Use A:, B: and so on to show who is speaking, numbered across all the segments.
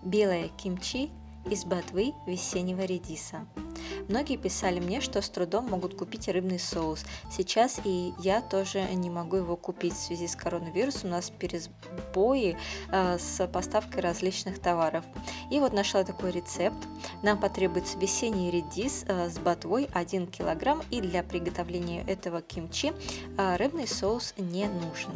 A: Белое кимчи из ботвы весеннего редиса. Многие писали мне, что с трудом могут купить рыбный соус. Сейчас и я тоже не могу его купить в связи с коронавирусом. У нас пересбои с поставкой различных товаров. И вот нашла такой рецепт. Нам потребуется весенний редис с ботвой 1 кг. И для приготовления этого кимчи рыбный соус не нужен.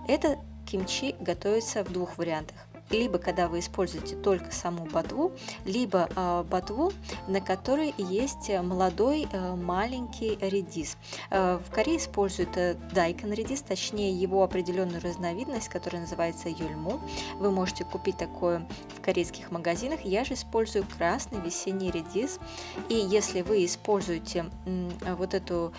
A: Это кимчи готовится в двух вариантах. Либо когда вы используете только саму ботву, либо ботву, на которой есть молодой маленький редис. В Корее используют дайкон редис, точнее его определенную разновидность, которая называется юльму. Вы можете купить такое в корейских магазинах. Я же использую красный весенний редис. И если вы используете вот эту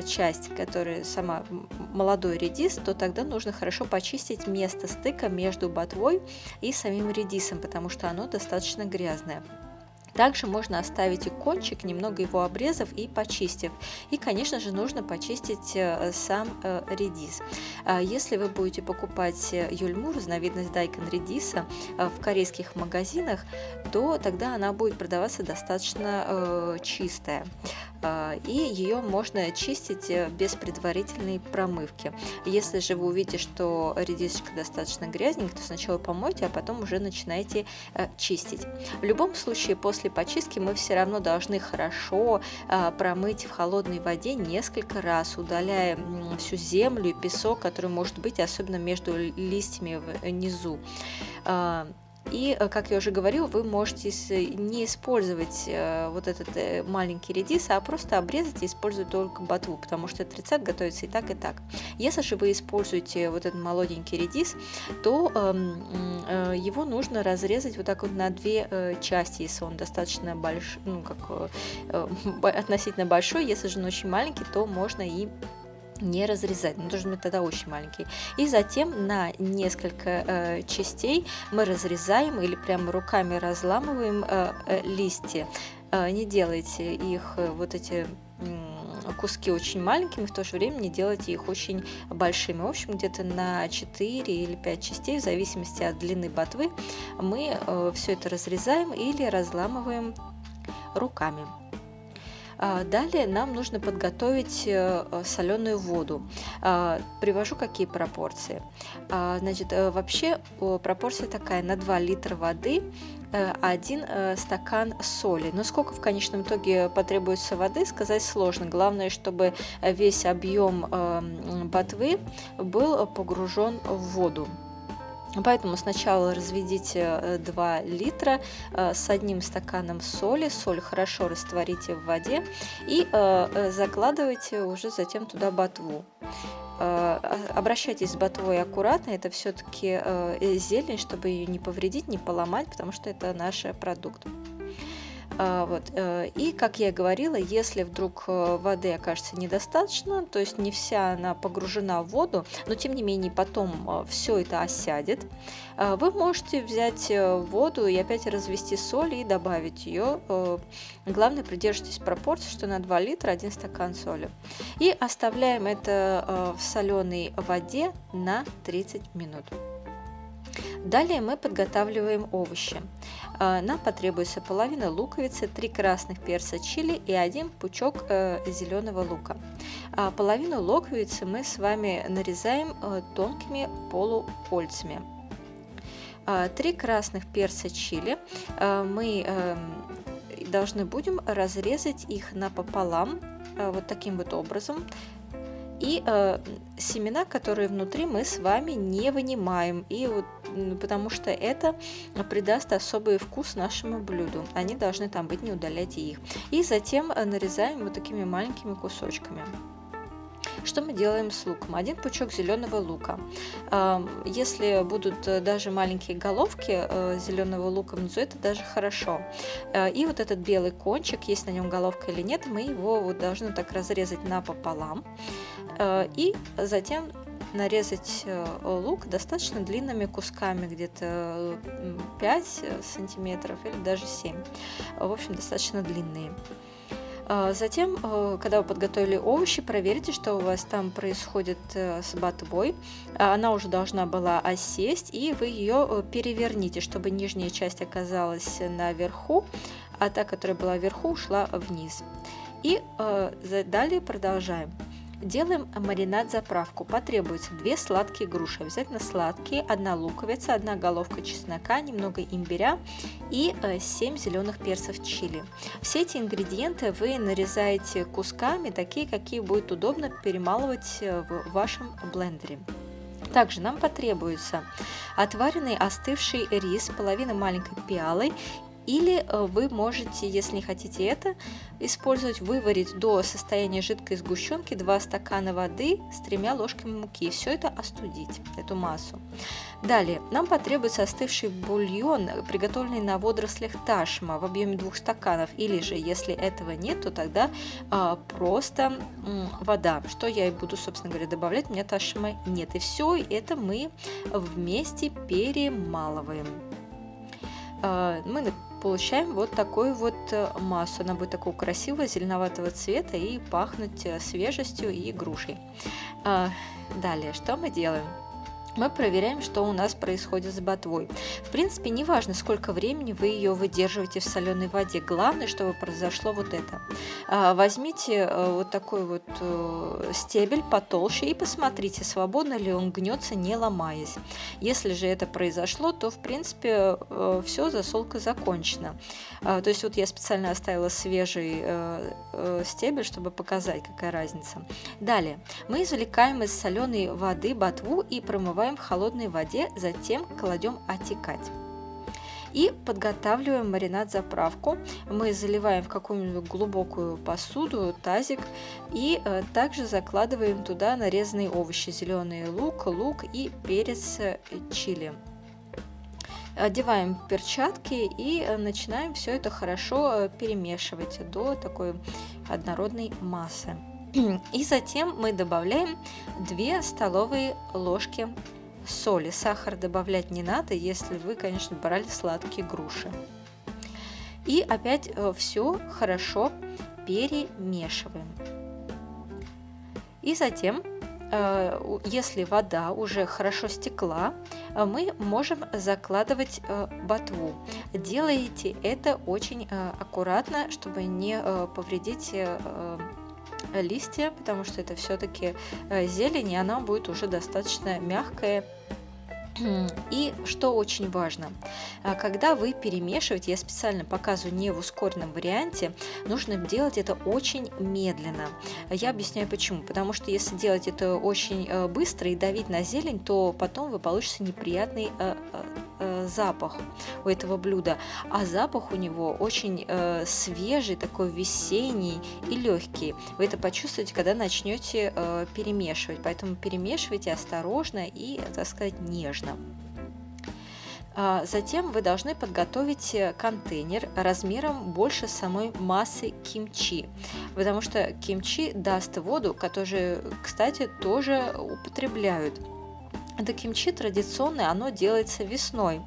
A: часть, которая сама молодой редис, то тогда нужно хорошо почистить место стыка между ботвой и самим редисом, потому что оно достаточно грязное. Также можно оставить и кончик, немного его обрезав и почистив. И, конечно же, нужно почистить сам редис. Если вы будете покупать юльму, разновидность дайкон редиса, в корейских магазинах, то тогда она будет продаваться достаточно чистая. И ее можно чистить без предварительной промывки. Если же вы увидите, что редисочка достаточно грязненькая, то сначала помойте, а потом уже начинайте чистить. В любом случае, после почистки мы все равно должны хорошо промыть в холодной воде несколько раз, удаляя всю землю и песок, который может быть, особенно между листьями внизу. И, как я уже говорила, вы можете не использовать вот этот маленький редис, а просто обрезать и использовать только ботву, потому что этот рецепт готовится и так, и так. Если же вы используете вот этот молоденький редис, то его нужно разрезать вот так вот на две части, если он достаточно большой, относительно большой. Если же он очень маленький, то можно и не разрезать, но должен быть тогда очень маленький. И затем на несколько частей мы разрезаем или прямо руками разламываем листья. Не делайте их вот эти куски очень маленькими, в то же время не делайте их очень большими. В общем, где-то на 4 или 5 частей, в зависимости от длины ботвы, мы все это разрезаем или разламываем руками. Далее нам нужно подготовить соленую воду. Привожу какие пропорции. Значит, вообще пропорция такая: на 2 литра воды 1 стакан соли. Но сколько в конечном итоге потребуется воды, сказать сложно. Главное, чтобы весь объем ботвы был погружен в воду. Поэтому сначала разведите 2 литра с 1 стаканом соли. Соль хорошо растворите в воде и закладывайте уже затем туда ботву. Обращайтесь с ботвой аккуратно, это все-таки зелень, чтобы ее не повредить, не поломать, потому что это наш продукт. И, как я и говорила, если вдруг воды окажется недостаточно, то есть не вся она погружена в воду, но тем не менее потом все это осядет, вы можете взять воду и опять развести соль и добавить ее. Главное, придерживайтесь пропорции, что на 2 литра 1 стакан соли. И оставляем это в соленой воде на 30 минут. Далее мы подготавливаем овощи. Нам потребуется половина луковицы, 3 красных перца чили и 1 пучок зеленого лука. Половину луковицы мы с вами нарезаем тонкими полукольцами. 3 красных перца чили мы должны будем разрезать их напополам, вот таким вот образом. И семена, которые внутри, мы с вами не вынимаем, потому что это придаст особый вкус нашему блюду. Они должны там быть, не удаляйте их. И затем нарезаем вот такими маленькими кусочками. Что мы делаем с луком? 1 пучок зеленого лука. Если будут даже маленькие головки зеленого лука внизу, это даже хорошо. И вот этот белый кончик, есть на нем головка или нет, мы его должны так разрезать напополам. И затем нарезать лук достаточно длинными кусками, где-то 5 сантиметров или даже 7. В общем, достаточно длинные. Затем, когда вы подготовили овощи, проверьте, что у вас там происходит с ботвой. Она уже должна была осесть, и вы ее переверните, чтобы нижняя часть оказалась наверху, а та, которая была вверху, ушла вниз. И далее продолжаем. Делаем маринад-заправку. Потребуется 2 сладкие груши, обязательно сладкие, 1 луковица, 1 головка чеснока, немного имбиря и 7 зеленых перцев чили. Все эти ингредиенты вы нарезаете кусками, такие, какие будет удобно перемалывать в вашем блендере. Также нам потребуется отваренный остывший рис, половина маленькой пиалы. Или вы можете, если не хотите это использовать, выварить до состояния жидкой сгущенки 2 стакана воды с 3 ложками муки. Все это остудить, эту массу. Далее нам потребуется остывший бульон, приготовленный на водорослях ташма в объеме 2 стаканов. Или же, если этого нет, то тогда просто вода. Что я и буду, собственно говоря, добавлять. У меня ташма нет. И все это мы вместе перемалываем. Мы получаем вот такую вот массу. Она будет такого красивого зеленоватого цвета и пахнуть свежестью и грушей. Далее, что мы делаем? Мы проверяем, что у нас происходит с ботвой. В принципе, не важно, сколько времени вы ее выдерживаете в соленой воде. Главное, чтобы произошло вот это. Возьмите вот такой вот стебель потолще и посмотрите, свободно ли он гнется, не ломаясь. Если же это произошло, то, в принципе, все, засолка закончена. То есть вот я специально оставила свежий стебель, чтобы показать, какая разница. Далее, мы извлекаем из соленой воды ботву и промываем в холодной воде, затем кладем отекать. И подготавливаем маринад-заправку. Мы заливаем в какую-нибудь глубокую посуду, тазик, и также закладываем туда нарезанные овощи: зеленый лук и перец чили. Одеваем перчатки и начинаем все это хорошо перемешивать до такой однородной массы. И затем мы добавляем 2 столовые ложки соли. Сахар добавлять не надо, если вы, конечно, брали сладкие груши. И опять все хорошо перемешиваем. И затем, если вода уже хорошо стекла, мы можем закладывать ботву. Делайте это очень аккуратно, чтобы не повредить листья, потому что это все-таки зелень, и она будет уже достаточно мягкая. И что очень важно, когда вы перемешиваете, я специально показываю не в ускоренном варианте, нужно делать это очень медленно. Я объясняю почему. Потому что если делать это очень быстро и давить на зелень, то потом вы получите неприятный запах у этого блюда. А запах у него очень свежий, такой весенний и легкий. Вы это почувствуете, когда начнете перемешивать. Поэтому перемешивайте осторожно и, так сказать, нежно. Затем вы должны подготовить контейнер размером больше самой массы кимчи, потому что кимчи даст воду, которую, кстати, тоже употребляют. Это кимчи традиционное, оно делается весной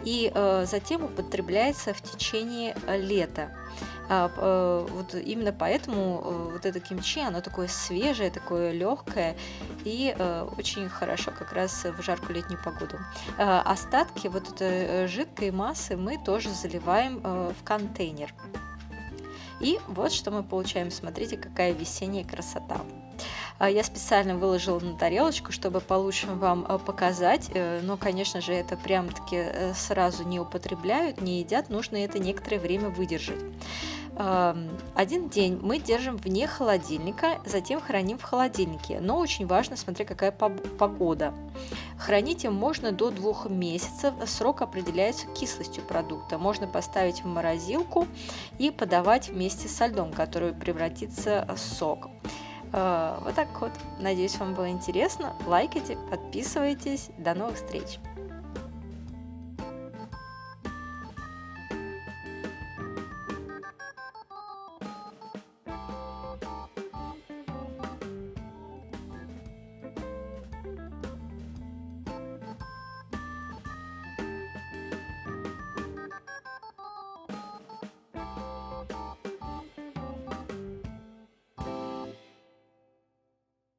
A: и затем употребляется в течение лета. Вот именно поэтому вот это кимчи, оно такое свежее, такое легкое и очень хорошо как раз в жаркую летнюю погоду. Остатки вот этой жидкой массы мы тоже заливаем в контейнер. И вот что мы получаем. Смотрите, какая весенняя красота. Я специально выложила на тарелочку, чтобы получше вам показать, но, конечно же, это прям-таки сразу не употребляют, не едят, нужно это некоторое время выдержать. 1 день мы держим вне холодильника, затем храним в холодильнике, но очень важно, смотря какая погода. Хранить можно до 2 месяцев, срок определяется кислостью продукта. Можно поставить в морозилку и подавать вместе со льдом, который превратится в сок. Вот так вот. Надеюсь, вам было интересно. Лайкайте, подписывайтесь. До новых встреч!